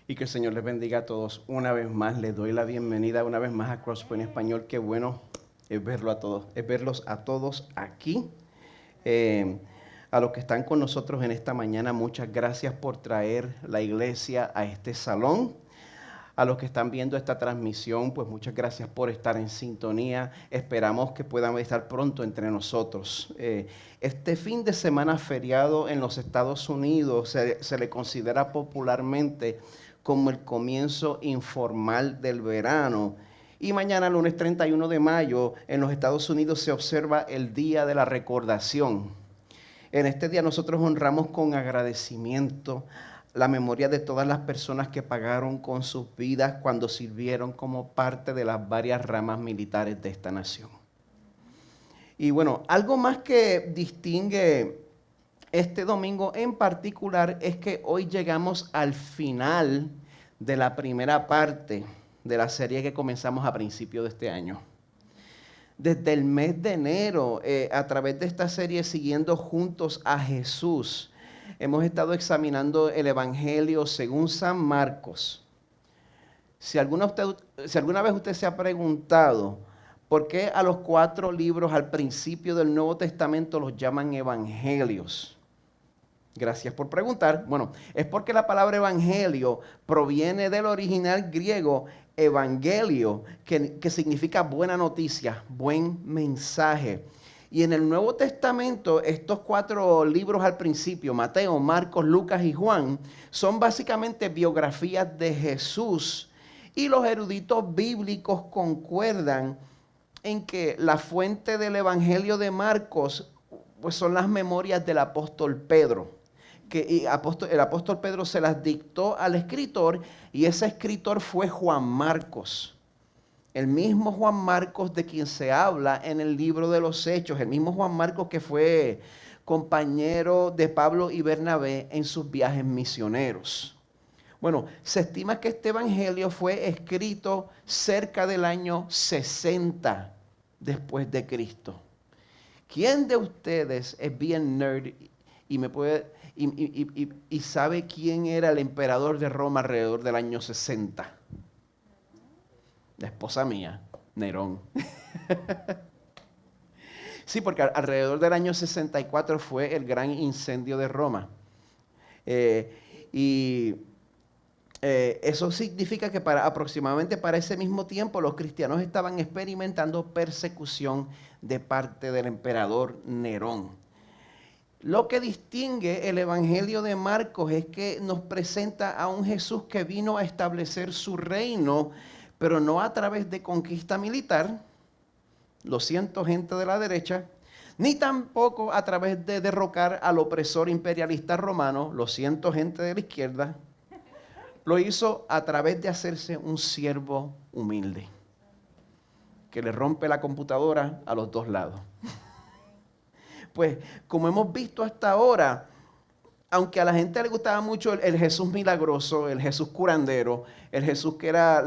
Y que el Señor les bendiga a todos. Una vez más, les doy la bienvenida una vez más a Crosspoint Español. Qué bueno es verlos a todos aquí. A los que están con nosotros en esta mañana, muchas gracias por traer la iglesia a este salón. A los que están viendo esta transmisión, pues muchas gracias por estar en sintonía. Esperamos que puedan estar pronto entre nosotros. Este fin de semana feriado en los Estados Unidos se le considera popularmente como el comienzo informal del verano. Y mañana, lunes 31 de mayo, en los Estados Unidos se observa el Día de la Recordación. En este día nosotros honramos con agradecimiento la memoria de todas las personas que pagaron con sus vidas cuando sirvieron como parte de las varias ramas militares de esta nación. Y bueno, algo más que distingue este domingo en particular es que hoy llegamos al final de la primera parte de la serie que comenzamos a principios de este año. Desde el mes de enero, a través de esta serie Siguiendo Juntos a Jesús, hemos estado examinando el Evangelio según San Marcos. Si alguna vez usted se ha preguntado por qué a los 4 libros al principio del Nuevo Testamento los llaman evangelios. Gracias por preguntar. Bueno, es porque la palabra evangelio proviene del original griego evangelio, que significa buena noticia, buen mensaje. Y en el Nuevo Testamento, estos 4 libros al principio, Mateo, Marcos, Lucas y Juan, son básicamente biografías de Jesús. Y los eruditos bíblicos concuerdan en que la fuente del Evangelio de Marcos pues son las memorias del apóstol Pedro. El apóstol Pedro se las dictó al escritor y ese escritor fue Juan Marcos. El mismo Juan Marcos de quien se habla en el libro de los Hechos, el mismo Juan Marcos que fue compañero de Pablo y Bernabé en sus viajes misioneros. Bueno, se estima que este evangelio fue escrito cerca del año 60 después de Cristo. ¿Quién de ustedes es bien nerd y me puede y sabe quién era el emperador de Roma alrededor del año 60? La esposa mía, Nerón. Sí, porque alrededor del año 64 fue el gran incendio de Roma. Eso significa que aproximadamente para ese mismo tiempo los cristianos estaban experimentando persecución de parte del emperador Nerón. Lo que distingue el Evangelio de Marcos es que nos presenta a un Jesús que vino a establecer su reino, pero no a través de conquista militar, lo siento gente de la derecha, ni tampoco a través de derrocar al opresor imperialista romano, lo siento gente de la izquierda. Lo hizo a través de hacerse un siervo humilde, que le rompe la computadora a los 2 lados. Pues, como hemos visto hasta ahora, aunque a la gente le gustaba mucho el Jesús milagroso, el Jesús curandero, el Jesús que era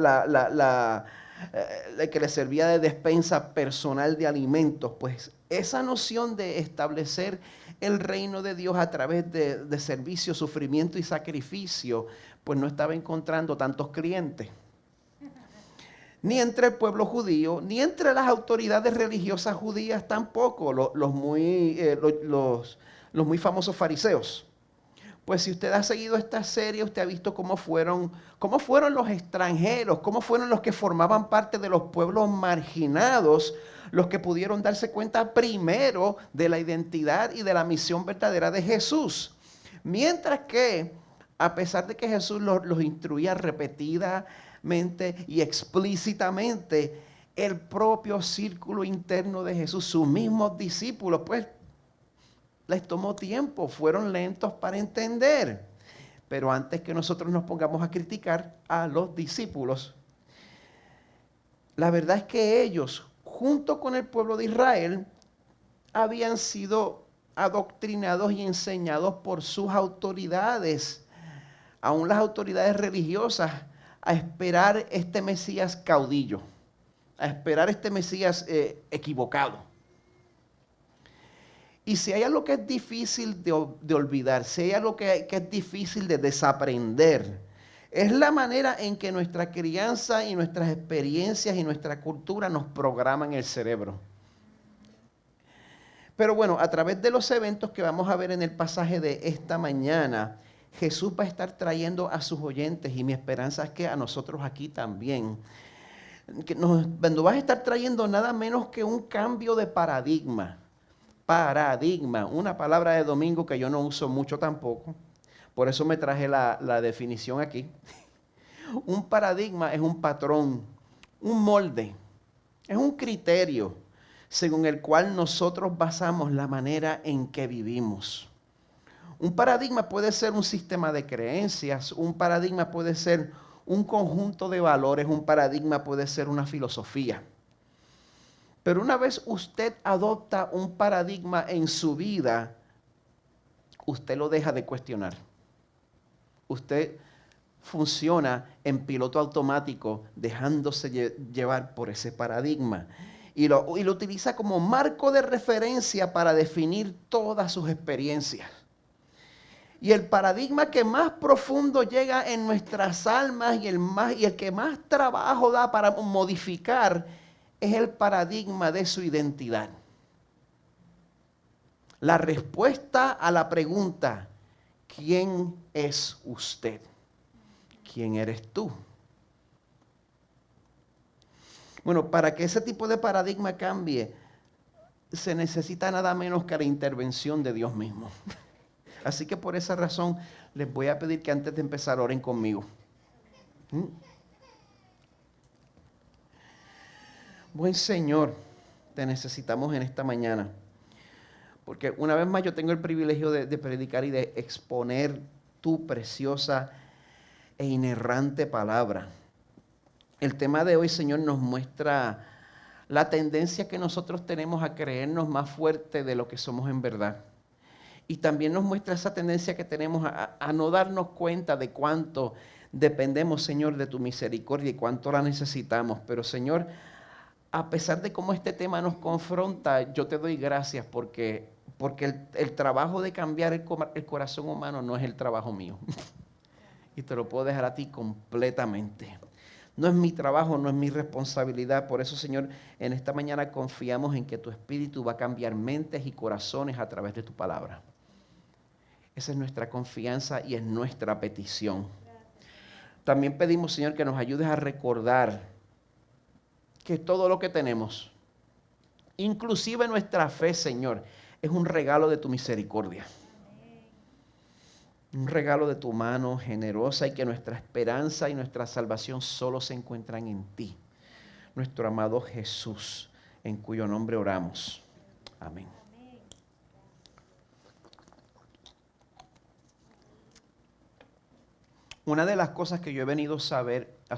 el que le servía de despensa personal de alimentos, pues esa noción de establecer el reino de Dios a través de servicio, sufrimiento y sacrificio, pues no estaba encontrando tantos clientes. Ni entre el pueblo judío, ni entre las autoridades religiosas judías tampoco, los muy famosos fariseos. Pues si usted ha seguido esta serie, usted ha visto cómo fueron los extranjeros, cómo fueron los que formaban parte de los pueblos marginados, los que pudieron darse cuenta primero de la identidad y de la misión verdadera de Jesús. Mientras que, a pesar de que Jesús los instruía repetidamente y explícitamente, el propio círculo interno de Jesús, sus mismos discípulos, pues les tomó tiempo, fueron lentos para entender. Pero antes que nosotros nos pongamos a criticar a los discípulos, la verdad es que ellos, junto con el pueblo de Israel, habían sido adoctrinados y enseñados por sus autoridades, aún las autoridades religiosas, a esperar este Mesías caudillo, a esperar este Mesías equivocado. Y si hay algo que es difícil de olvidar, si hay algo que es difícil de desaprender, Es la manera en que nuestra crianza y nuestras experiencias y nuestra cultura nos programan el cerebro. Pero bueno, a través de los eventos que vamos a ver en el pasaje de esta mañana, Jesús va a estar trayendo a sus oyentes, y mi esperanza es que a nosotros aquí también, que nos va a estar trayendo nada menos que un cambio de paradigma. Paradigma, una palabra de domingo que yo no uso mucho tampoco, por eso me traje la definición aquí. Un paradigma es un patrón, un molde, es un criterio según el cual nosotros basamos la manera en que vivimos. Un paradigma puede ser un sistema de creencias, un paradigma puede ser un conjunto de valores, un paradigma puede ser una filosofía. Pero una vez usted adopta un paradigma en su vida, usted lo deja de cuestionar. Usted funciona en piloto automático, dejándose llevar por ese paradigma. Y lo utiliza como marco de referencia para definir todas sus experiencias. Y el paradigma que más profundo llega en nuestras almas y el que más trabajo da para modificar es el paradigma de su identidad. La respuesta a la pregunta, ¿quién es usted? ¿Quién eres tú? Bueno, para que ese tipo de paradigma cambie, se necesita nada menos que la intervención de Dios mismo. Así que por esa razón les voy a pedir que antes de empezar oren conmigo. Buen Señor, te necesitamos en esta mañana. Porque una vez más yo tengo el privilegio de predicar y de exponer tu preciosa e inerrante palabra. El tema de hoy, Señor, nos muestra la tendencia que nosotros tenemos a creernos más fuerte de lo que somos en verdad. Y también nos muestra esa tendencia que tenemos a no darnos cuenta de cuánto dependemos, Señor, de tu misericordia y cuánto la necesitamos. Pero, Señor, a pesar de cómo este tema nos confronta, yo te doy gracias porque el trabajo de cambiar el corazón humano no es el trabajo mío. Y te lo puedo dejar a ti completamente. No es mi trabajo, no es mi responsabilidad. Por eso, Señor, en esta mañana confiamos en que tu Espíritu va a cambiar mentes y corazones a través de tu palabra. Esa es nuestra confianza y es nuestra petición. También pedimos, Señor, que nos ayudes a recordar que todo lo que tenemos, inclusive nuestra fe, Señor, es un regalo de tu misericordia. Un regalo de tu mano generosa y que nuestra esperanza y nuestra salvación solo se encuentran en ti, nuestro amado Jesús, en cuyo nombre oramos. Amén. Una de las cosas que yo he venido a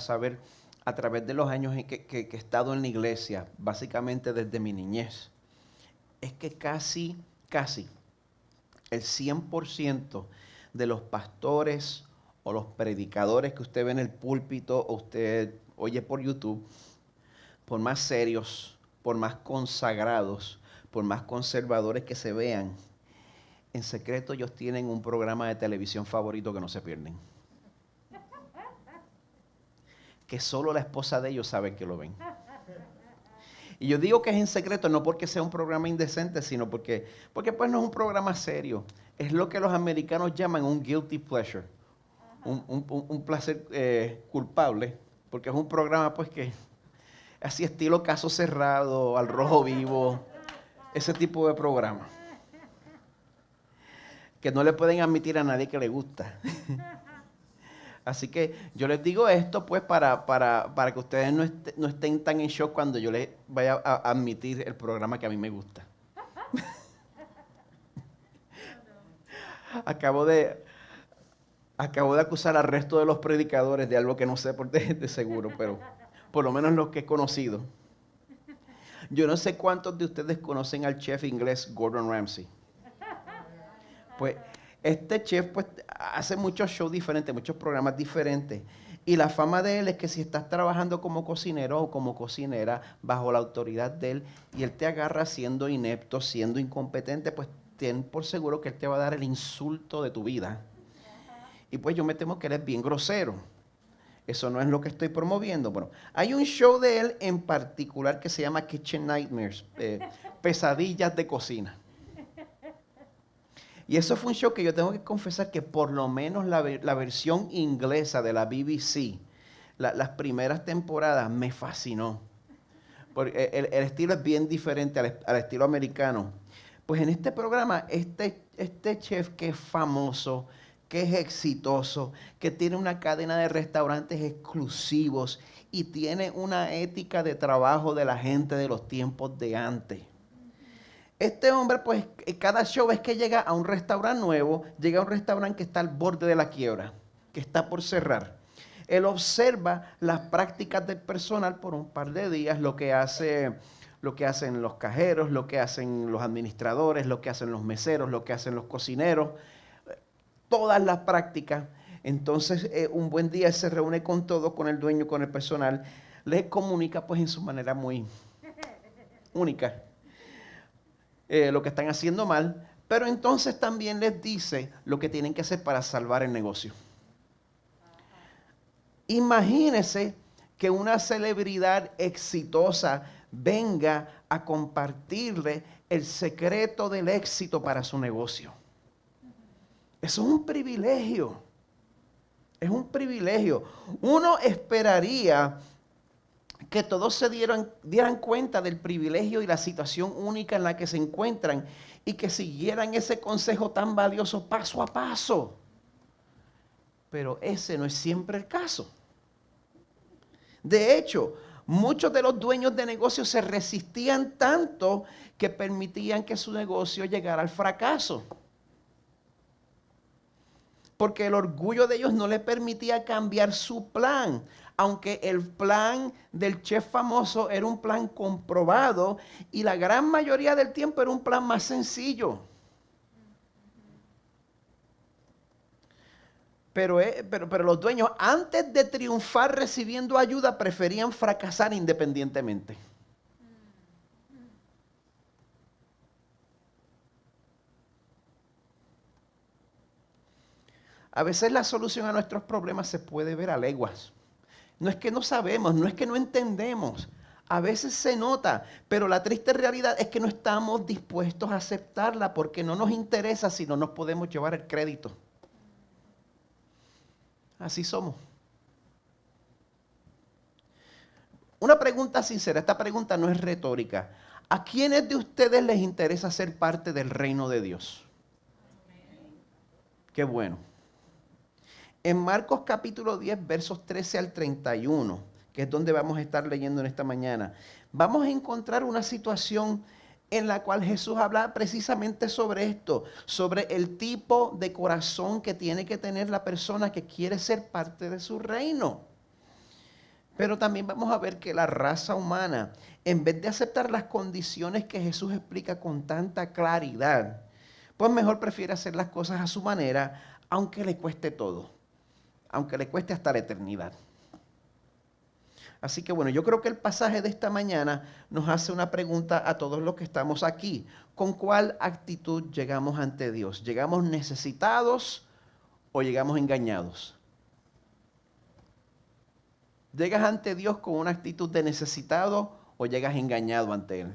saber a través de los años en que he estado en la iglesia, básicamente desde mi niñez, es que casi el 100% de los pastores o los predicadores que usted ve en el púlpito o usted oye por YouTube, por más serios, por más consagrados, por más conservadores que se vean, en secreto ellos tienen un programa de televisión favorito que no se pierden. Que solo la esposa de ellos sabe que lo ven. Y yo digo que es en secreto no porque sea un programa indecente, sino porque pues no es un programa serio. Es lo que los americanos llaman un guilty pleasure, un placer culpable, porque es un programa pues que así estilo Caso Cerrado, Al Rojo Vivo, ese tipo de programa. Que no le pueden admitir a nadie que le gusta. Así que yo les digo esto pues para que ustedes no estén tan en shock cuando yo les vaya a admitir el programa que a mí me gusta. Acabo de acusar al resto de los predicadores de algo que no sé de seguro, pero por lo menos los que he conocido. Yo no sé cuántos de ustedes conocen al chef inglés Gordon Ramsay. Pues este chef pues hace muchos shows diferentes, muchos programas diferentes. Y la fama de él es que si estás trabajando como cocinero o como cocinera bajo la autoridad de él y él te agarra siendo inepto, siendo incompetente, pues ten por seguro que él te va a dar el insulto de tu vida. Y pues yo me temo que él es bien grosero. Eso no es lo que estoy promoviendo. Bueno, hay un show de él en particular que se llama Kitchen Nightmares, pesadillas de cocina. Y eso fue un show que yo tengo que confesar que por lo menos la versión inglesa de la BBC, las primeras temporadas me fascinó. Porque el estilo es bien diferente al estilo americano. Pues en este programa, este chef que es famoso, que es exitoso, que tiene una cadena de restaurantes exclusivos y tiene una ética de trabajo de la gente de los tiempos de antes. Este hombre, pues, cada show es que llega a un restaurante nuevo, llega a un restaurante que está al borde de la quiebra, que está por cerrar. Él observa las prácticas del personal por un par de días, lo que hacen los cajeros, lo que hacen los administradores, lo que hacen los meseros, lo que hacen los cocineros, todas las prácticas. Entonces, un buen día se reúne con todos, con el dueño, con el personal, les comunica pues en su manera muy única lo que están haciendo mal, pero entonces también les dice lo que tienen que hacer para salvar el negocio. Imagínese que una celebridad exitosa venga a compartirle el secreto del éxito para su negocio. Eso es un privilegio. Es un privilegio. Uno esperaría que todos se dieran cuenta del privilegio y la situación única en la que se encuentran y que siguieran ese consejo tan valioso paso a paso. Pero ese no es siempre el caso. De hecho, muchos de los dueños de negocios se resistían tanto que permitían que su negocio llegara al fracaso. Porque el orgullo de ellos no les permitía cambiar su plan. Aunque el plan del chef famoso era un plan comprobado y la gran mayoría del tiempo era un plan más sencillo. Pero los dueños, antes de triunfar recibiendo ayuda, preferían fracasar independientemente. A veces la solución a nuestros problemas se puede ver a leguas. No es que no sabemos, no es que no entendemos. A veces se nota, pero la triste realidad es que no estamos dispuestos a aceptarla porque no nos interesa si no nos podemos llevar el crédito. Así somos. Una pregunta sincera, esta pregunta no es retórica. ¿A quiénes de ustedes les interesa ser parte del reino de Dios? Qué bueno. En Marcos capítulo 10, versos 13 al 31, que es donde vamos a estar leyendo en esta mañana, vamos a encontrar una situación en la cual Jesús habla precisamente sobre esto, sobre el tipo de corazón que tiene que tener la persona que quiere ser parte de su reino. Pero también vamos a ver que la raza humana, en vez de aceptar las condiciones que Jesús explica con tanta claridad, pues mejor prefiere hacer las cosas a su manera, aunque le cueste todo, aunque le cueste hasta la eternidad. Así que bueno, yo creo que el pasaje de esta mañana nos hace una pregunta a todos los que estamos aquí. ¿Con cuál actitud llegamos ante Dios? ¿Llegamos necesitados o llegamos engañados? ¿Llegas ante Dios con una actitud de necesitado o llegas engañado ante Él?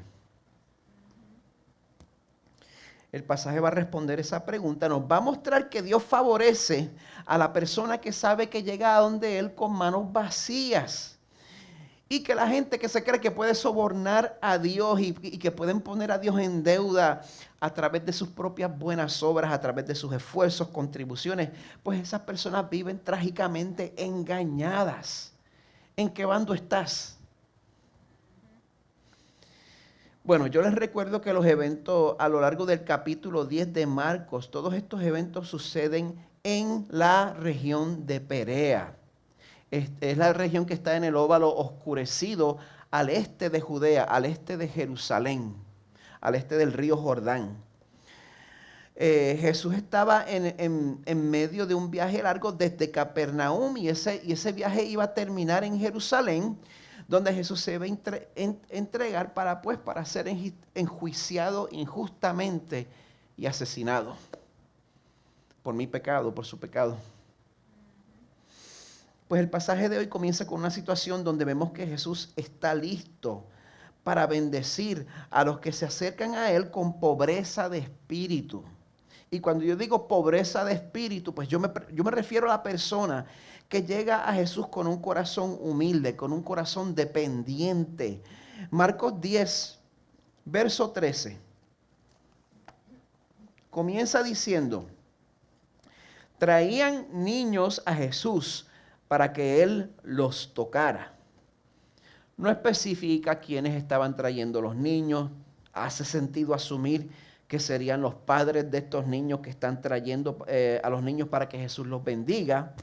El pasaje va a responder esa pregunta. Nos va a mostrar que Dios favorece a la persona que sabe que llega a donde Él con manos vacías. Y que la gente que se cree que puede sobornar a Dios y que pueden poner a Dios en deuda a través de sus propias buenas obras, a través de sus esfuerzos, contribuciones, pues esas personas viven trágicamente engañadas. ¿En qué bando estás? Bueno, yo les recuerdo que los eventos a lo largo del capítulo 10 de Marcos, todos estos eventos suceden en la región de Perea. Es la región que está en el óvalo oscurecido al este de Judea, al este de Jerusalén, al este del río Jordán. Jesús estaba en medio de un viaje largo desde Capernaum y ese viaje iba a terminar en Jerusalén, donde Jesús se iba a entregar para ser enjuiciado injustamente y asesinado por mi pecado, por su pecado. Pues el pasaje de hoy comienza con una situación donde vemos que Jesús está listo para bendecir a los que se acercan a Él con pobreza de espíritu. Y cuando yo digo pobreza de espíritu, pues yo me refiero a la persona que llega a Jesús con un corazón humilde, con un corazón dependiente. Marcos 10, verso 13. Comienza diciendo: traían niños a Jesús para que Él los tocara. No especifica quiénes estaban trayendo los niños. Hace sentido asumir que serían los padres de estos niños que están trayendo a los niños para que Jesús los bendiga.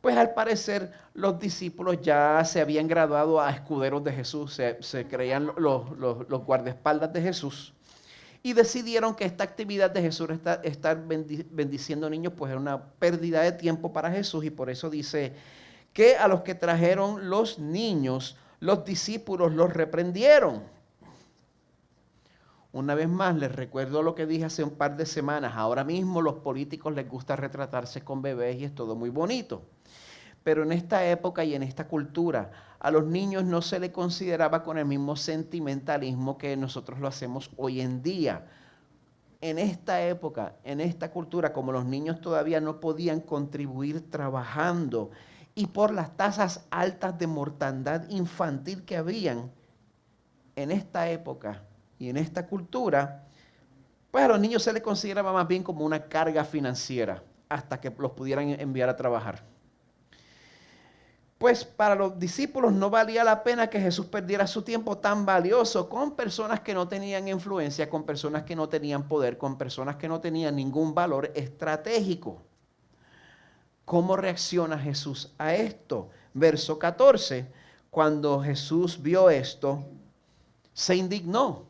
Pues al parecer los discípulos ya se habían graduado a escuderos de Jesús, se creían los guardaespaldas de Jesús. Y decidieron que esta actividad de Jesús, estar bendiciendo niños, pues era una pérdida de tiempo para Jesús. Y por eso dice que a los que trajeron los niños, los discípulos los reprendieron. Una vez más, les recuerdo lo que dije hace un par de semanas. Ahora mismo los políticos les gusta retratarse con bebés y es todo muy bonito. Pero en esta época y en esta cultura, a los niños no se les consideraba con el mismo sentimentalismo que nosotros lo hacemos hoy en día. En esta época, en esta cultura, como los niños todavía no podían contribuir trabajando y por las tasas altas de mortandad infantil que habían en esta época y en esta cultura, pues a los niños se les consideraba más bien como una carga financiera hasta que los pudieran enviar a trabajar. Pues para los discípulos no valía la pena que Jesús perdiera su tiempo tan valioso con personas que no tenían influencia, con personas que no tenían poder, con personas que no tenían ningún valor estratégico. ¿Cómo reacciona Jesús a esto? Verso 14, cuando Jesús vio esto, se indignó.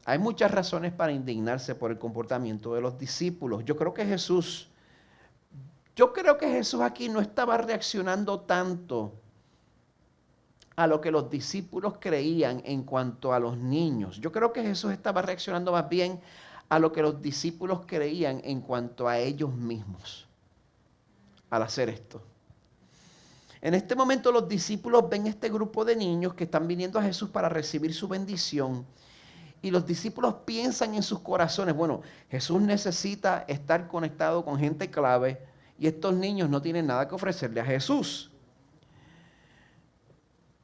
Hay muchas razones para indignarse por el comportamiento de los discípulos. Yo creo que Jesús aquí no estaba reaccionando tanto a lo que los discípulos creían en cuanto a los niños. Yo creo que Jesús estaba reaccionando más bien a lo que los discípulos creían en cuanto a ellos mismos al hacer esto. En este momento los discípulos ven este grupo de niños que están viniendo a Jesús para recibir su bendición. Y los discípulos piensan en sus corazones, bueno, Jesús necesita estar conectado con gente clave y estos niños no tienen nada que ofrecerle a Jesús.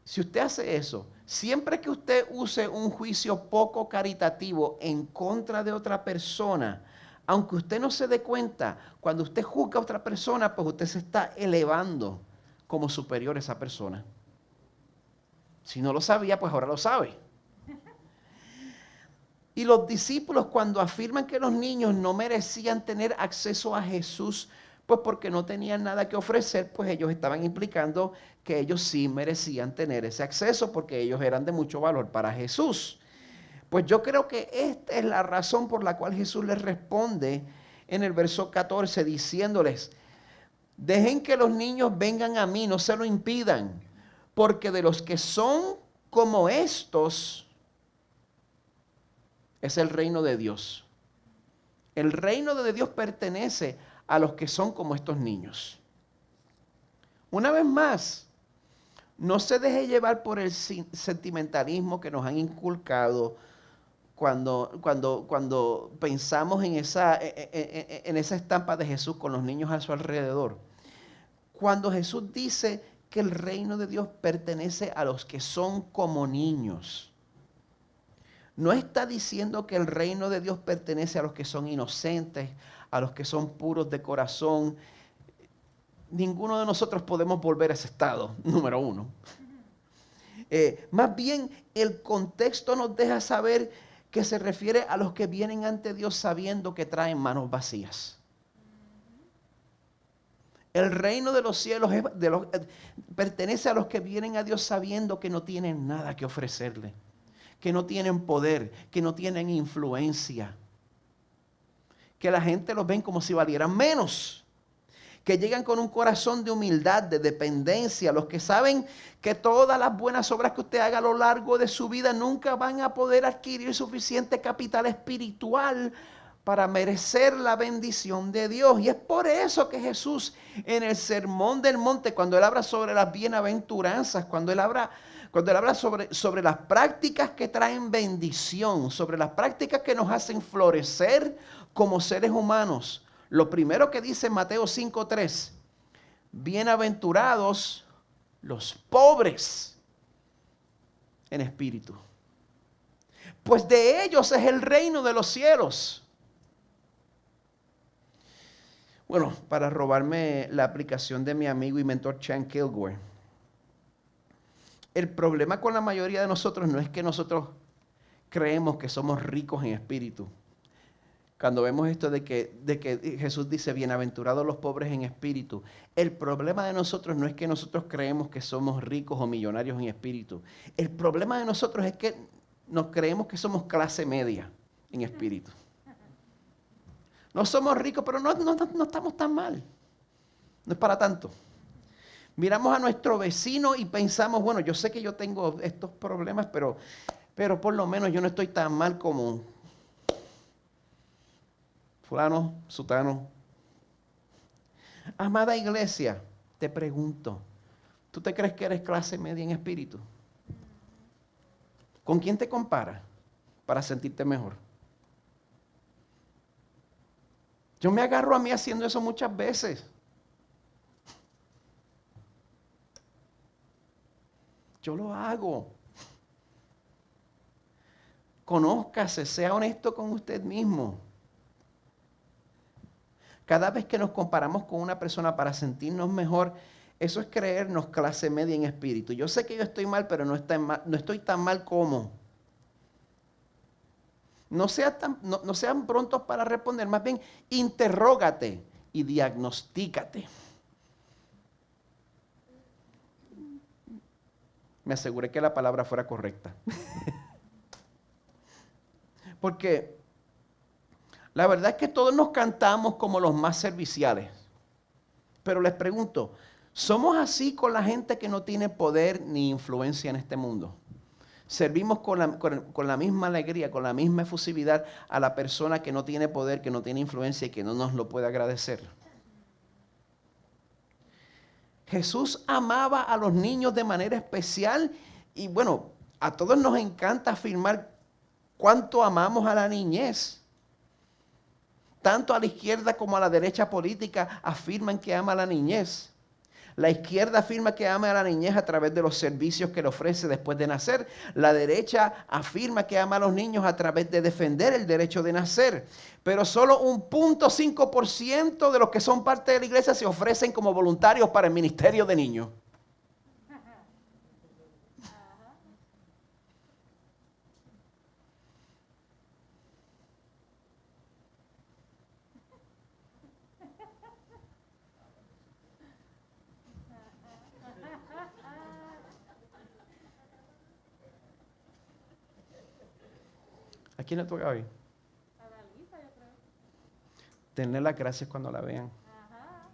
Si usted hace eso, siempre que usted use un juicio poco caritativo en contra de otra persona, aunque usted no se dé cuenta, cuando usted juzga a otra persona, pues usted se está elevando como superior a esa persona. Si no lo sabía, pues ahora lo sabe. Y los discípulos, cuando afirman que los niños no merecían tener acceso a Jesús, pues porque no tenían nada que ofrecer, pues ellos estaban implicando que ellos sí merecían tener ese acceso porque ellos eran de mucho valor para Jesús. Pues yo creo que esta es la razón por la cual Jesús les responde en el verso 14 diciéndoles: dejen que los niños vengan a mí, no se lo impidan, porque de los que son como estos es el reino de Dios. El reino de Dios pertenece a los que son como estos niños. Una vez más, no se deje llevar por el sentimentalismo que nos han inculcado cuando pensamos en esa estampa de Jesús con los niños a su alrededor. Cuando Jesús dice que el reino de Dios pertenece a los que son como niños, no está diciendo que el reino de Dios pertenece a los que son inocentes, a los que son puros de corazón. Ninguno de nosotros podemos volver a ese estado, número uno. Más bien, el contexto nos deja saber que se refiere a los que vienen ante Dios sabiendo que traen manos vacías. El reino de los cielos pertenece a los que vienen a Dios sabiendo que no tienen nada que ofrecerle, que no tienen poder, que no tienen influencia, que la gente los ven como si valieran menos, que llegan con un corazón de humildad, de dependencia, los que saben que todas las buenas obras que usted haga a lo largo de su vida nunca van a poder adquirir suficiente capital espiritual para merecer la bendición de Dios. Y es por eso que Jesús en el Sermón del Monte, cuando Él habla sobre las bienaventuranzas, cuando Él habla sobre las prácticas que traen bendición, sobre las prácticas que nos hacen florecer como seres humanos, lo primero que dice en Mateo 5:3, bienaventurados los pobres en espíritu, pues de ellos es el reino de los cielos. Bueno, para robarme la aplicación de mi amigo y mentor Chan Kilgore, el problema con la mayoría de nosotros no es que nosotros creemos que somos ricos en espíritu. Cuando vemos esto de que Jesús dice, bienaventurados los pobres en espíritu, el problema de nosotros no es que nosotros creemos que somos ricos o millonarios en espíritu. El problema de nosotros es que nos creemos que somos clase media en espíritu. No somos ricos, pero no estamos tan mal. No es para tanto. Miramos a nuestro vecino y pensamos, bueno, yo sé que yo tengo estos problemas, pero por lo menos yo no estoy tan mal como fulano, sutano. Amada iglesia, te pregunto, ¿tú te crees que eres clase media en espíritu? ¿Con quién te comparas para sentirte mejor? Yo me agarro a mí haciendo eso muchas veces. Yo lo hago. Conózcase, sea honesto con usted mismo. Cada vez que nos comparamos con una persona para sentirnos mejor, eso es creernos clase media en espíritu. Yo sé que yo estoy mal, pero no estoy tan mal como. No sean prontos para responder, más bien interrógate y diagnostícate. Me aseguré que la palabra fuera correcta. Porque la verdad es que todos nos cantamos como los más serviciales. Pero les pregunto, ¿somos así con la gente que no tiene poder ni influencia en este mundo? ¿Servimos con la misma alegría, con la misma efusividad a la persona que no tiene poder, que no tiene influencia y que no nos lo puede agradecer? Jesús amaba a los niños de manera especial y bueno, a todos nos encanta afirmar cuánto amamos a la niñez. Tanto a la izquierda como a la derecha política afirman que ama a la niñez. La izquierda afirma que ama a la niñez a través de los servicios que le ofrece después de nacer. La derecha afirma que ama a los niños a través de defender el derecho de nacer. Pero solo un 0.5% de los que son parte de la iglesia se ofrecen como voluntarios para el ministerio de niños. ¿A quién le toca hoy? A la Lisa, yo creo. Denle las gracias cuando la vean. Ajá.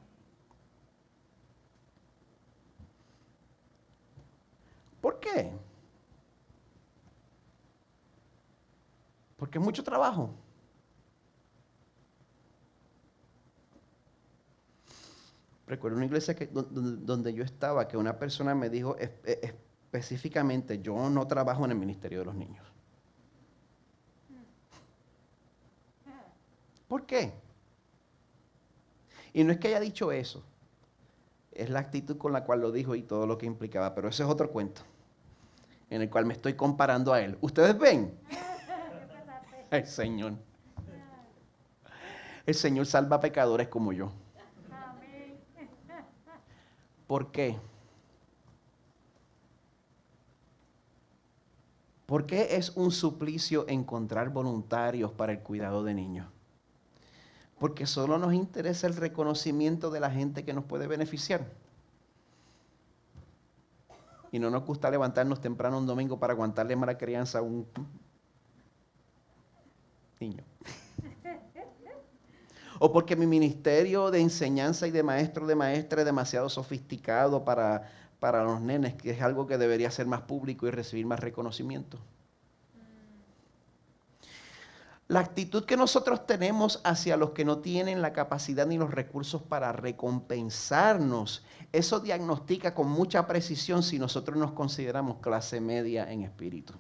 ¿Por qué? Porque es mucho trabajo. Recuerdo una iglesia donde yo estaba, que una persona me dijo específicamente, yo no trabajo en el ministerio de los niños. ¿Por qué? Y no es que haya dicho eso, es la actitud con la cual lo dijo y todo lo que implicaba, pero ese es otro cuento, en el cual me estoy comparando a él. ¿Ustedes ven? El Señor. El Señor salva pecadores como yo. Amén. ¿Por qué? ¿Por qué es un suplicio encontrar voluntarios para el cuidado de niños? Porque solo nos interesa el reconocimiento de la gente que nos puede beneficiar. Y no nos gusta levantarnos temprano un domingo para aguantarle mala crianza a un niño. O porque mi ministerio de enseñanza y de maestro de maestra es demasiado sofisticado para los nenes, que es algo que debería ser más público y recibir más reconocimiento. La actitud que nosotros tenemos hacia los que no tienen la capacidad ni los recursos para recompensarnos, eso diagnostica con mucha precisión si nosotros nos consideramos clase media en espíritu.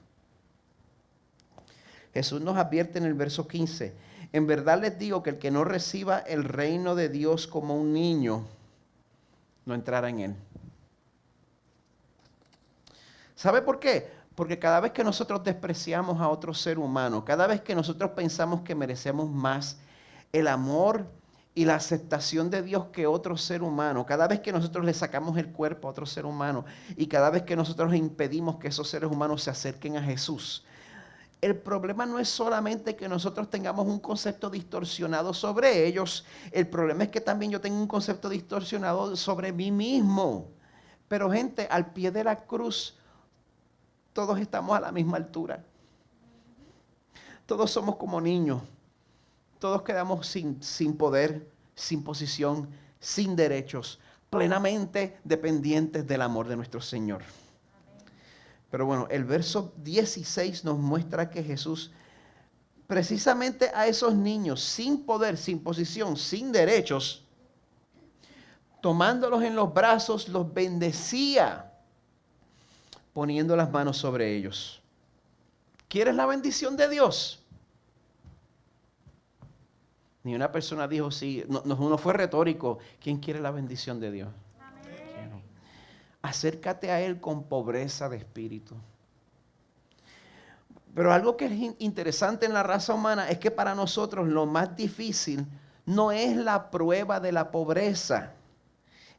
Jesús nos advierte en el verso 15, en verdad les digo que el que no reciba el reino de Dios como un niño, no entrará en él. ¿Sabe por qué? Porque cada vez que nosotros despreciamos a otro ser humano, cada vez que nosotros pensamos que merecemos más el amor y la aceptación de Dios que otro ser humano, cada vez que nosotros le sacamos el cuerpo a otro ser humano y cada vez que nosotros impedimos que esos seres humanos se acerquen a Jesús, el problema no es solamente que nosotros tengamos un concepto distorsionado sobre ellos, el problema es que también yo tengo un concepto distorsionado sobre mí mismo. Pero gente, al pie de la cruz, todos estamos a la misma altura. Todos somos como niños. Todos quedamos sin poder, sin posición, sin derechos, plenamente dependientes del amor de nuestro Señor. Pero bueno, el verso 16 nos muestra que Jesús, precisamente a esos niños sin poder, sin posición, sin derechos, tomándolos en los brazos, los bendecía, poniendo las manos sobre ellos. ¿Quieres la bendición de Dios? Ni una persona dijo sí, no fue retórico. ¿Quién quiere la bendición de Dios? Amén. Acércate a Él con pobreza de espíritu. Pero algo que es interesante en la raza humana es que para nosotros lo más difícil no es la prueba de la pobreza,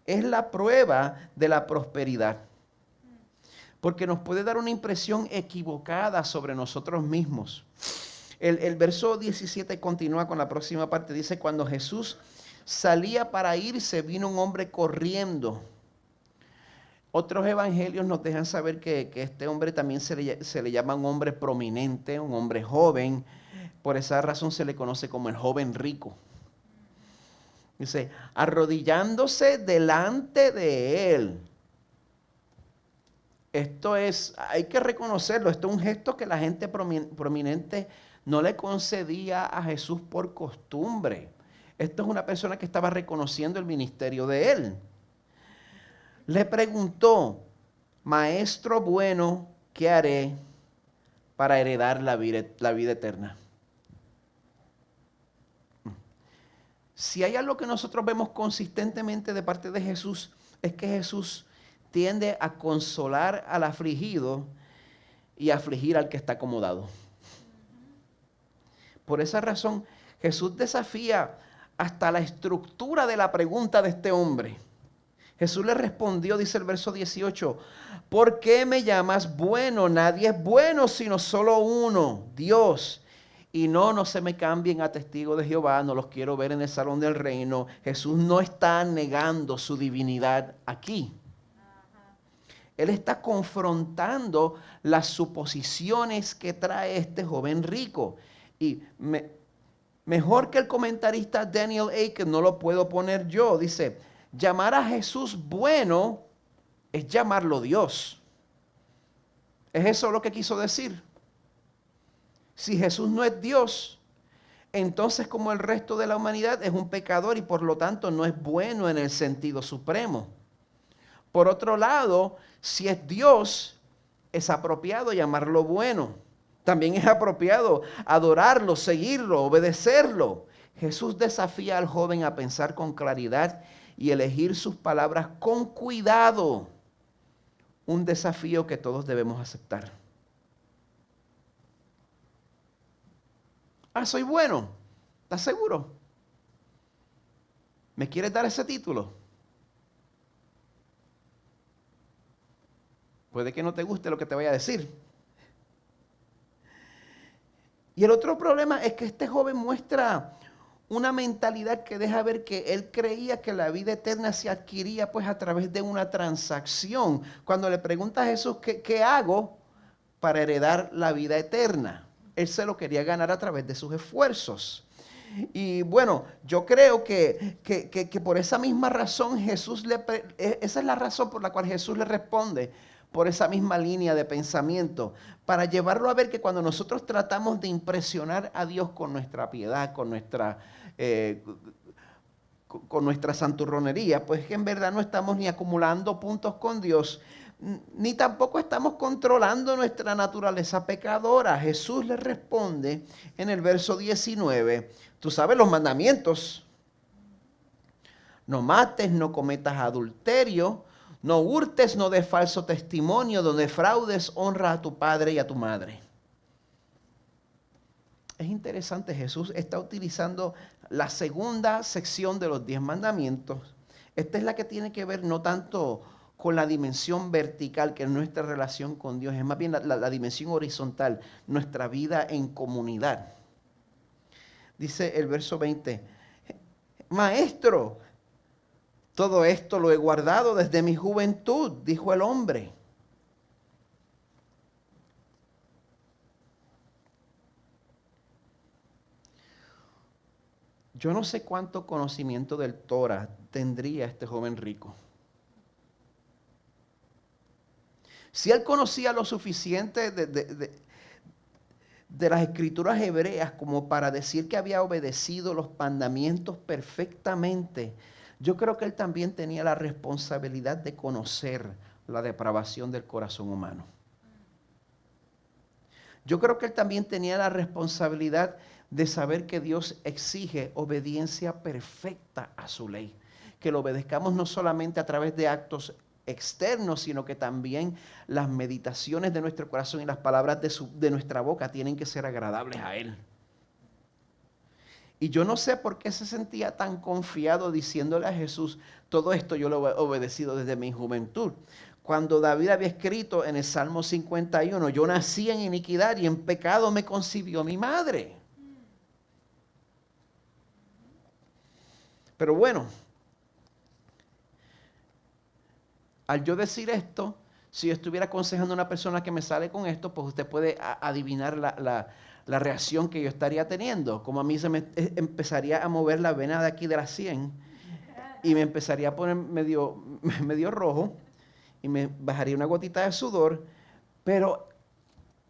es la prueba de la prosperidad. Porque nos puede dar una impresión equivocada sobre nosotros mismos. El verso 17 continúa con la próxima parte. Dice, cuando Jesús salía para irse, vino un hombre corriendo. Otros evangelios nos dejan saber que este hombre también se le llama un hombre prominente, un hombre joven. Por esa razón se le conoce como el joven rico. Dice, arrodillándose delante de él. Esto es, hay que reconocerlo, esto es un gesto que la gente prominente no le concedía a Jesús por costumbre. Esto es una persona que estaba reconociendo el ministerio de él. Le preguntó, maestro bueno, ¿qué haré para heredar la vida eterna? Si hay algo que nosotros vemos consistentemente de parte de Jesús, es que Jesús tiende a consolar al afligido y a afligir al que está acomodado. Por esa razón, Jesús desafía hasta la estructura de la pregunta de este hombre. Jesús le respondió, dice el verso 18, ¿por qué me llamas bueno? Nadie es bueno sino solo uno, Dios. Y no se me cambien a testigos de Jehová, no los quiero ver en el salón del reino. Jesús no está negando su divinidad aquí. Él está confrontando las suposiciones que trae este joven rico. Y mejor que el comentarista Daniel Akin, no lo puedo poner yo. Dice, llamar a Jesús bueno es llamarlo Dios. ¿Es eso lo que quiso decir? Si Jesús no es Dios, entonces como el resto de la humanidad es un pecador y por lo tanto no es bueno en el sentido supremo. Por otro lado, si es Dios, es apropiado llamarlo bueno. También es apropiado adorarlo, seguirlo, obedecerlo. Jesús desafía al joven a pensar con claridad y elegir sus palabras con cuidado. Un desafío que todos debemos aceptar. Soy bueno. ¿Estás seguro? ¿Me quieres dar ese título? Puede que no te guste lo que te voy a decir. Y el otro problema es que este joven muestra una mentalidad que deja ver que él creía que la vida eterna se adquiría pues a través de una transacción. Cuando le pregunta a Jesús, ¿qué hago para heredar la vida eterna? Él se lo quería ganar a través de sus esfuerzos. Y bueno, yo creo que por esa misma razón esa es la razón por la cual Jesús le responde, por esa misma línea de pensamiento, para llevarlo a ver que cuando nosotros tratamos de impresionar a Dios con nuestra piedad, eh, con nuestra santurronería, pues que en verdad no estamos ni acumulando puntos con Dios, ni tampoco estamos controlando nuestra naturaleza pecadora. Jesús le responde en el verso 19, tú sabes los mandamientos: no mates, no cometas adulterio, no hurtes, no des falso testimonio, no defraudes, honra a tu padre y a tu madre. Es interesante, Jesús está utilizando la segunda sección de los 10 mandamientos. Esta es la que tiene que ver no tanto con la dimensión vertical, que es nuestra relación con Dios, es más bien la dimensión horizontal, nuestra vida en comunidad. Dice el verso 20, Maestro, todo esto lo he guardado desde mi juventud, dijo el hombre. Yo no sé cuánto conocimiento del Torah tendría este joven rico. Si él conocía lo suficiente de las escrituras hebreas como para decir que había obedecido los mandamientos perfectamente, yo creo que él también tenía la responsabilidad de conocer la depravación del corazón humano. Yo creo que él también tenía la responsabilidad de saber que Dios exige obediencia perfecta a su ley. Que lo obedezcamos no solamente a través de actos externos, sino que también las meditaciones de nuestro corazón y las palabras de nuestra boca tienen que ser agradables a Él. Y yo no sé por qué se sentía tan confiado diciéndole a Jesús, todo esto yo lo he obedecido desde mi juventud. Cuando David había escrito en el Salmo 51, yo nací en iniquidad y en pecado me concibió mi madre. Pero bueno, al yo decir esto, si yo estuviera aconsejando a una persona que me sale con esto, pues usted puede adivinar la reacción que yo estaría teniendo. Como a mí se me empezaría a mover la vena de aquí de la 100 y me empezaría a poner medio rojo y me bajaría una gotita de sudor. Pero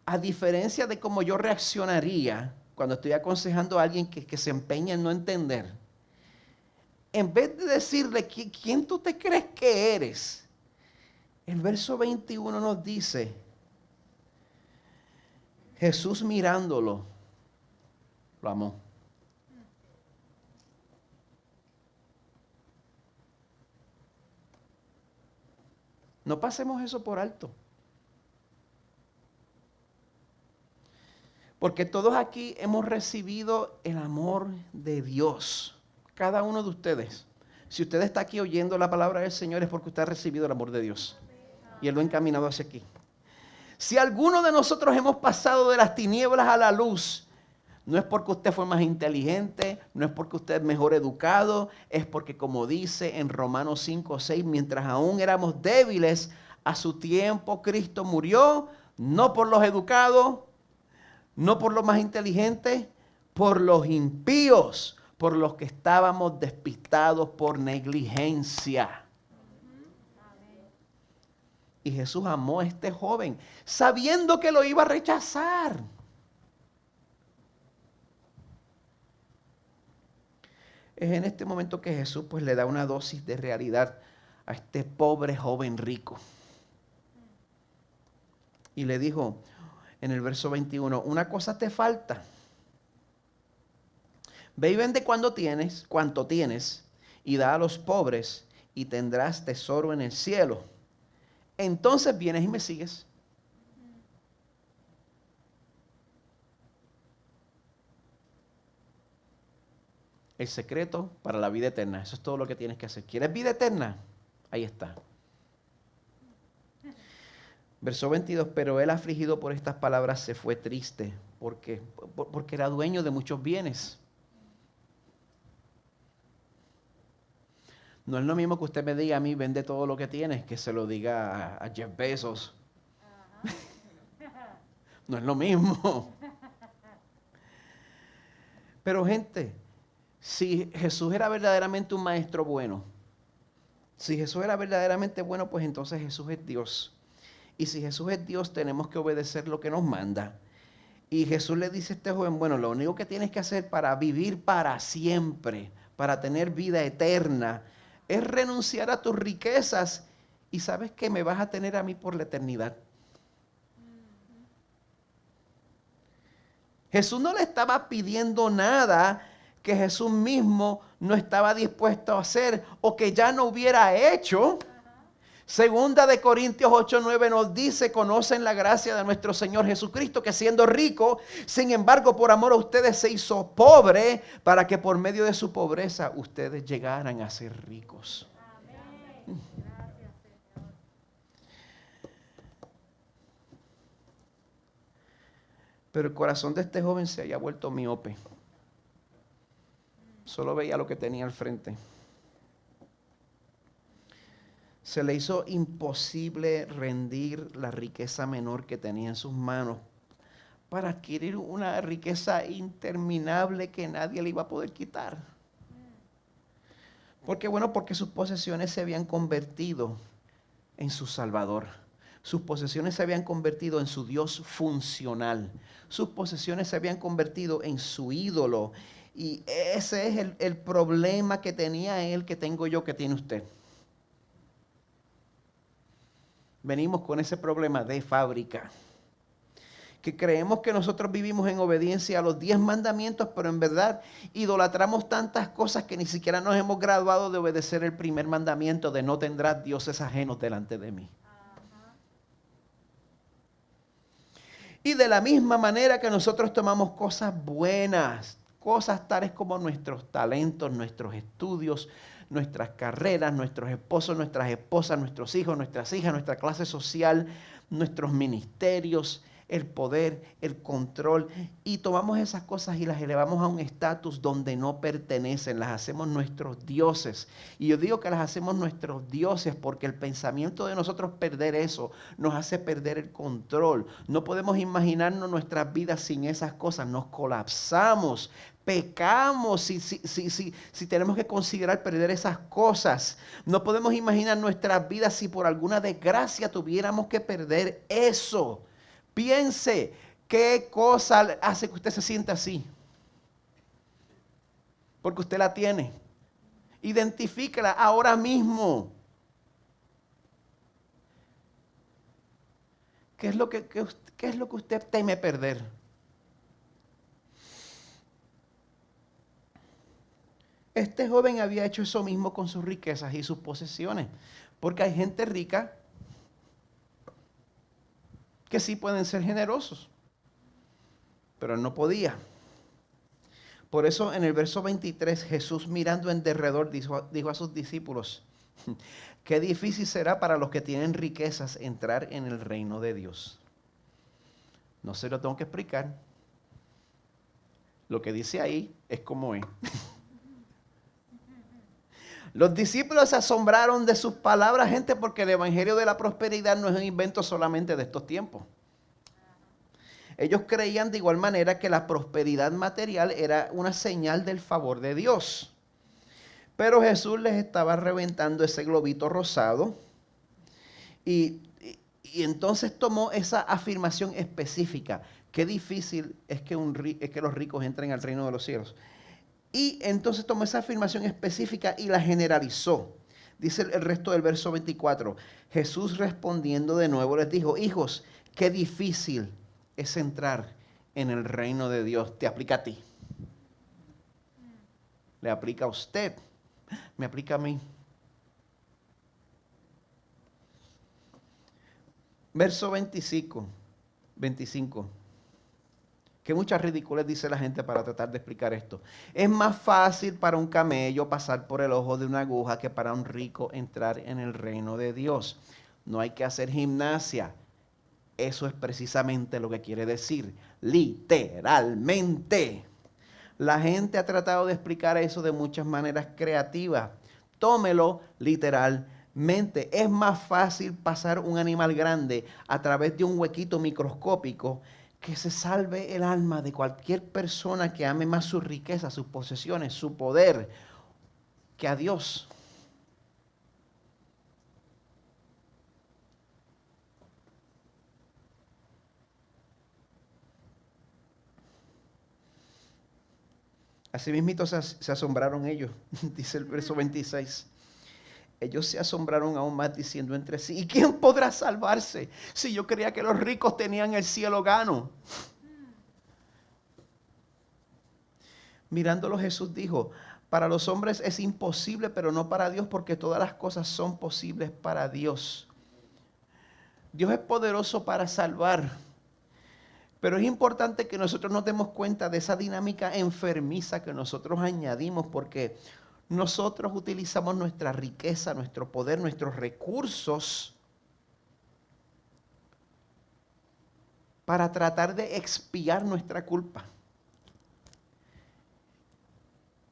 a diferencia de cómo yo reaccionaría cuando estoy aconsejando a alguien que se empeña en no entender, en vez de decirle, ¿quién tú te crees que eres? El verso 21 nos dice, Jesús mirándolo, lo amó. No pasemos eso por alto. Porque todos aquí hemos recibido el amor de Dios. Cada uno de ustedes. Si usted está aquí oyendo la palabra del Señor es porque usted ha recibido el amor de Dios. Y Él lo ha encaminado hacia aquí. Si alguno de nosotros hemos pasado de las tinieblas a la luz, no es porque usted fue más inteligente, no es porque usted es mejor educado, es porque, como dice en Romanos 5:6, mientras aún éramos débiles, a su tiempo Cristo murió, no por los educados, no por los más inteligentes, por los impíos, por los que estábamos despistados por negligencia. Y Jesús amó a este joven, sabiendo que lo iba a rechazar. Es en este momento que Jesús pues le da una dosis de realidad a este pobre joven rico. Y le dijo en el verso 21, una cosa te falta. Ve y vende cuanto tienes, y da a los pobres, y tendrás tesoro en el cielo. Entonces vienes y me sigues. El secreto para la vida eterna. Eso es todo lo que tienes que hacer. ¿Quieres vida eterna? Ahí está. Verso 22, pero él afligido por estas palabras se fue triste. ¿Por qué? Porque era dueño de muchos bienes. No es lo mismo que usted me diga a mí, vende todo lo que tienes, que se lo diga a Jeff Bezos. No es lo mismo. Pero gente, si Jesús era verdaderamente un maestro bueno, si Jesús era verdaderamente bueno, pues entonces Jesús es Dios. Y si Jesús es Dios, tenemos que obedecer lo que nos manda. Y Jesús le dice a este joven, bueno, lo único que tienes que hacer para vivir para siempre, para tener vida eterna, es renunciar a tus riquezas y sabes que me vas a tener a mí por la eternidad. Jesús no le estaba pidiendo nada que Jesús mismo no estaba dispuesto a hacer o que ya no hubiera hecho. Segunda de Corintios 8:9 nos dice, conocen la gracia de nuestro Señor Jesucristo, que siendo rico, sin embargo, por amor a ustedes se hizo pobre, para que por medio de su pobreza ustedes llegaran a ser ricos. Amén. Gracias, Señor. Pero el corazón de este joven se había vuelto miope. Solo veía lo que tenía al frente. Se le hizo imposible rendir la riqueza menor que tenía en sus manos para adquirir una riqueza interminable que nadie le iba a poder quitar. Porque porque sus posesiones se habían convertido en su Salvador. Sus posesiones se habían convertido en su Dios funcional. Sus posesiones se habían convertido en su ídolo. Y ese es el problema que tenía él, que tengo yo, que tiene usted. Venimos con ese problema de fábrica. Que creemos que nosotros vivimos en obediencia a los 10 mandamientos, pero en verdad idolatramos tantas cosas que ni siquiera nos hemos graduado de obedecer el primer mandamiento de no tendrás dioses ajenos delante de mí. Y de la misma manera que nosotros tomamos cosas buenas, cosas tales como nuestros talentos, nuestros estudios, nuestras carreras, nuestros esposos, nuestras esposas, nuestros hijos, nuestras hijas, nuestra clase social, nuestros ministerios, el poder, el control, y tomamos esas cosas y las elevamos a un estatus donde no pertenecen, las hacemos nuestros dioses. Y yo digo que las hacemos nuestros dioses porque el pensamiento de nosotros perder eso nos hace perder el control. No podemos imaginarnos nuestras vidas sin esas cosas, nos colapsamos. Pecamos si tenemos que considerar perder esas cosas. No podemos imaginar nuestras vidas si por alguna desgracia tuviéramos que perder eso. Piense, ¿qué cosa hace que usted se sienta así? Porque usted la tiene. Identifíquela ahora mismo. ¿Qué es lo que usted teme perder? Este joven había hecho eso mismo con sus riquezas y sus posesiones. Porque hay gente rica que sí pueden ser generosos, pero él no podía. Por eso en el verso 23, Jesús mirando en derredor dijo a sus discípulos, qué difícil será para los que tienen riquezas entrar en el reino de Dios. No se lo tengo que explicar. Lo que dice ahí es como es. Los discípulos se asombraron de sus palabras, gente, porque el evangelio de la prosperidad no es un invento solamente de estos tiempos. Ellos creían de igual manera que la prosperidad material era una señal del favor de Dios. Pero Jesús les estaba reventando ese globito rosado y entonces tomó esa afirmación específica. Qué difícil es que los ricos entren al reino de los cielos. Y entonces tomó esa afirmación específica y la generalizó. Dice el resto del verso 24. Jesús respondiendo de nuevo les dijo, hijos, qué difícil es entrar en el reino de Dios. Te aplica a ti. Le aplica a usted. Me aplica a mí. Verso 25. Que muchas ridículas dice la gente para tratar de explicar esto. Es más fácil para un camello pasar por el ojo de una aguja que para un rico entrar en el reino de Dios. No hay que hacer gimnasia. Eso es precisamente lo que quiere decir. Literalmente. La gente ha tratado de explicar eso de muchas maneras creativas. Tómelo literalmente. Es más fácil pasar un animal grande a través de un huequito microscópico que se salve el alma de cualquier persona que ame más su riqueza, sus posesiones, su poder, que a Dios. Así mismito se asombraron ellos, dice el verso 26. Ellos se asombraron aún más diciendo entre sí, ¿y quién podrá salvarse si yo creía que los ricos tenían el cielo gano? Mirándolo Jesús dijo, para los hombres es imposible, pero no para Dios, porque todas las cosas son posibles para Dios. Dios es poderoso para salvar, pero es importante que nosotros nos demos cuenta de esa dinámica enfermiza que nosotros añadimos, porque nosotros utilizamos nuestra riqueza, nuestro poder, nuestros recursos para tratar de expiar nuestra culpa.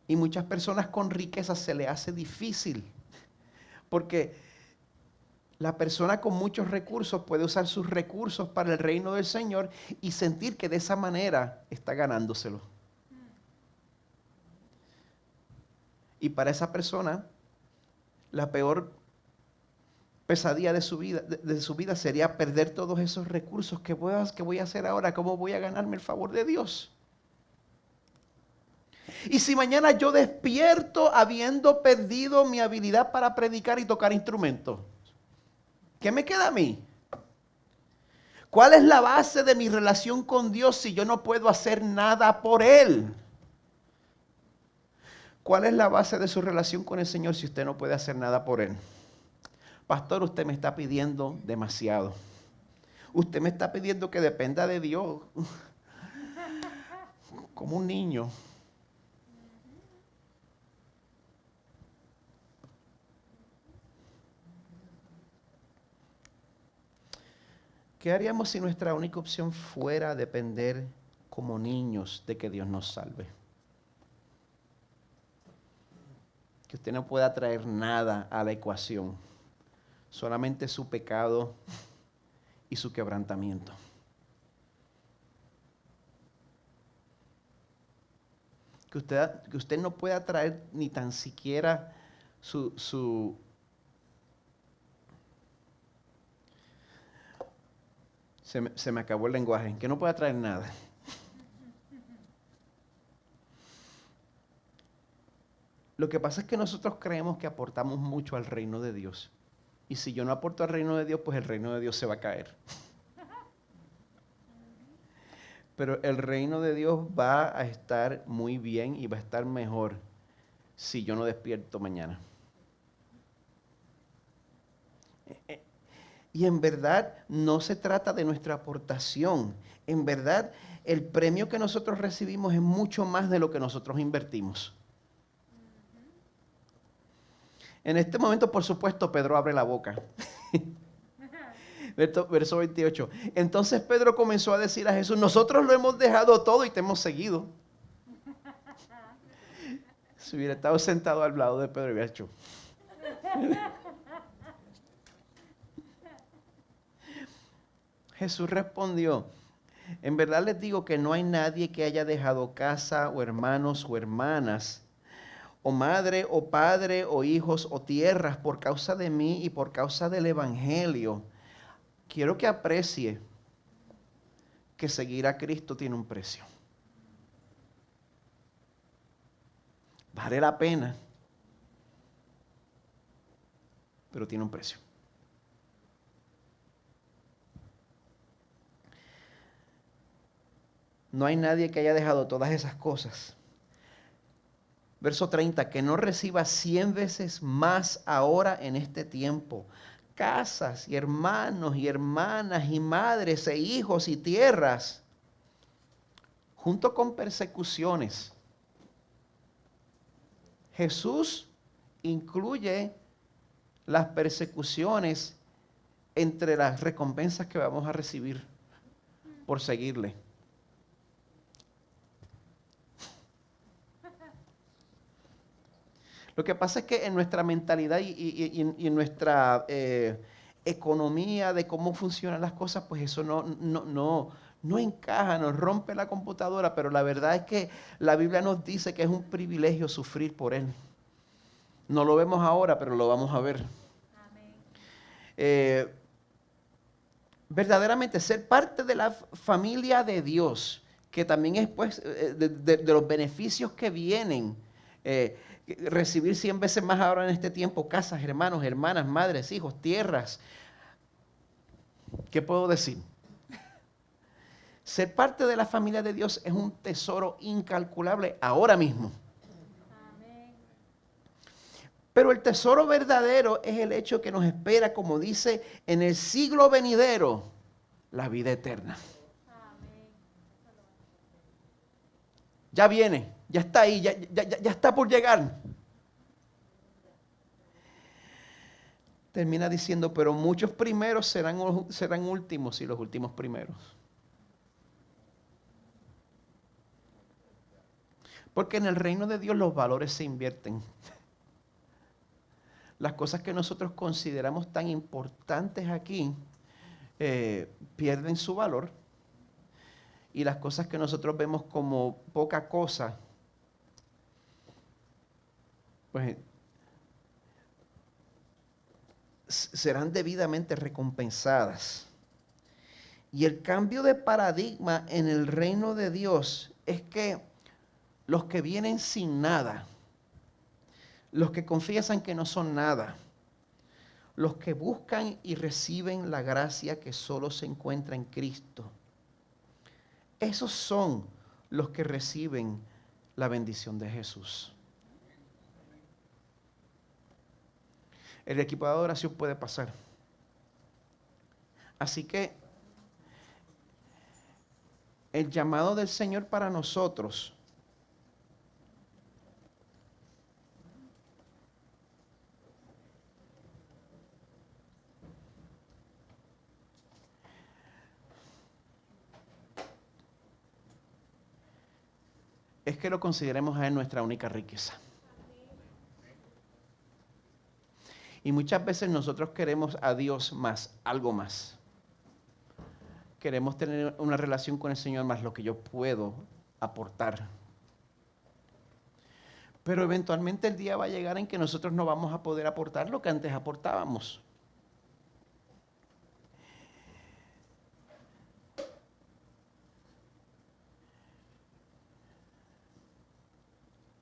Y muchas personas con riqueza se le hace difícil, porque la persona con muchos recursos puede usar sus recursos para el reino del Señor y sentir que de esa manera está ganándoselo. Y para esa persona, la peor pesadilla de su vida sería perder todos esos recursos. ¿Qué voy a hacer ahora? ¿Cómo voy a ganarme el favor de Dios? Y si mañana yo despierto habiendo perdido mi habilidad para predicar y tocar instrumentos, ¿qué me queda a mí? ¿Cuál es la base de mi relación con Dios si yo no puedo hacer nada por Él? ¿Cuál es la base de su relación con el Señor si usted no puede hacer nada por Él? Pastor, usted me está pidiendo demasiado. Usted me está pidiendo que dependa de Dios como un niño. ¿Qué haríamos si nuestra única opción fuera depender como niños de que Dios nos salve? Que usted no pueda traer nada a la ecuación, solamente su pecado y su quebrantamiento. Que usted no pueda traer ni tan siquiera Se me acabó el lenguaje, que no pueda traer nada. Lo que pasa es que nosotros creemos que aportamos mucho al reino de Dios. Y si yo no aporto al reino de Dios, pues el reino de Dios se va a caer. Pero el reino de Dios va a estar muy bien y va a estar mejor si yo no despierto mañana. Y en verdad no se trata de nuestra aportación. En verdad el premio que nosotros recibimos es mucho más de lo que nosotros invertimos. En este momento, por supuesto, Pedro abre la boca. Verso 28. Entonces Pedro comenzó a decir a Jesús, nosotros lo hemos dejado todo y te hemos seguido. Si hubiera estado sentado al lado de Pedro, hubiera hecho. Jesús respondió, en verdad les digo que no hay nadie que haya dejado casa o hermanos o hermanas, o madre o padre o hijos o tierras por causa de mí y por causa del evangelio. Quiero que aprecie que seguir a Cristo tiene un precio. Vale la pena, pero tiene un precio. No hay nadie que haya dejado todas esas cosas. Verso 30, que no reciba 100 veces más ahora en este tiempo. Casas y hermanos y hermanas y madres e hijos y tierras, junto con persecuciones. Jesús incluye las persecuciones entre las recompensas que vamos a recibir por seguirle. Lo que pasa es que en nuestra mentalidad y en nuestra economía de cómo funcionan las cosas, pues eso no encaja, nos rompe la computadora, pero la verdad es que la Biblia nos dice que es un privilegio sufrir por Él. No lo vemos ahora, pero lo vamos a ver. Verdaderamente ser parte de la familia de Dios, que también es pues de los beneficios que vienen. Recibir 100 veces más ahora en este tiempo, casas, hermanos, hermanas, madres, hijos, tierras. ¿Qué puedo decir? Ser parte de la familia de Dios es un tesoro incalculable ahora mismo. Amén. Pero el tesoro verdadero es el hecho que nos espera, como dice, en el siglo venidero, la vida eterna. Amén. Ya viene, ya está ahí, ya está por llegar. Termina diciendo, pero muchos primeros serán últimos y los últimos primeros. Porque en el reino de Dios los valores se invierten. Las cosas que nosotros consideramos tan importantes aquí pierden su valor. Y las cosas que nosotros vemos como poca cosa, pues serán debidamente recompensadas. Y el cambio de paradigma en el reino de Dios es que los que vienen sin nada, los que confiesan que no son nada, los que buscan y reciben la gracia que solo se encuentra en Cristo, esos son los que reciben la bendición de Jesús. El equipo de adoración puede pasar. Así que el llamado del Señor para nosotros es que lo consideremos a Él nuestra única riqueza. Y muchas veces nosotros queremos a Dios más, algo más. Queremos tener una relación con el Señor más lo que yo puedo aportar. Pero eventualmente el día va a llegar en que nosotros no vamos a poder aportar lo que antes aportábamos.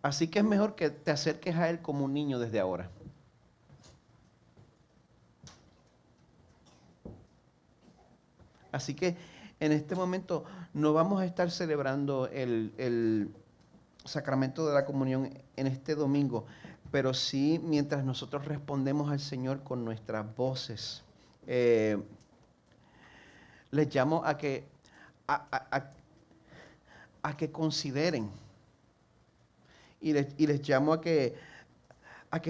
Así que es mejor que te acerques a Él como un niño desde ahora. Así que en este momento no vamos a estar celebrando el sacramento de la comunión en este domingo, pero sí mientras nosotros respondemos al Señor con nuestras voces. Les llamo a que, a que consideren y les llamo a que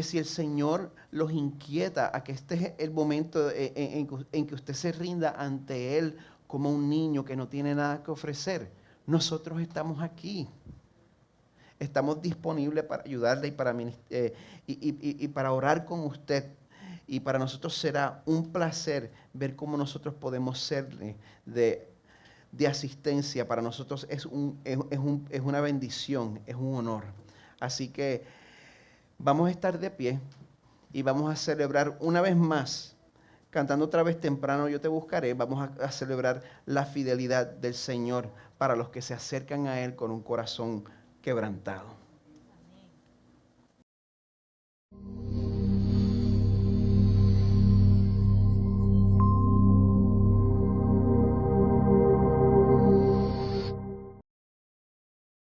si el Señor los inquieta, a que este es el momento en que usted se rinda ante Él como un niño que no tiene nada que ofrecer. Nosotros estamos aquí. Estamos disponibles para ayudarle y para orar con usted. Y para nosotros será un placer ver cómo nosotros podemos serle de asistencia. Para nosotros es una bendición, es un honor. Así que vamos a estar de pie y vamos a celebrar una vez más, cantando otra vez temprano yo te buscaré. Vamos a celebrar la fidelidad del Señor para los que se acercan a Él con un corazón quebrantado.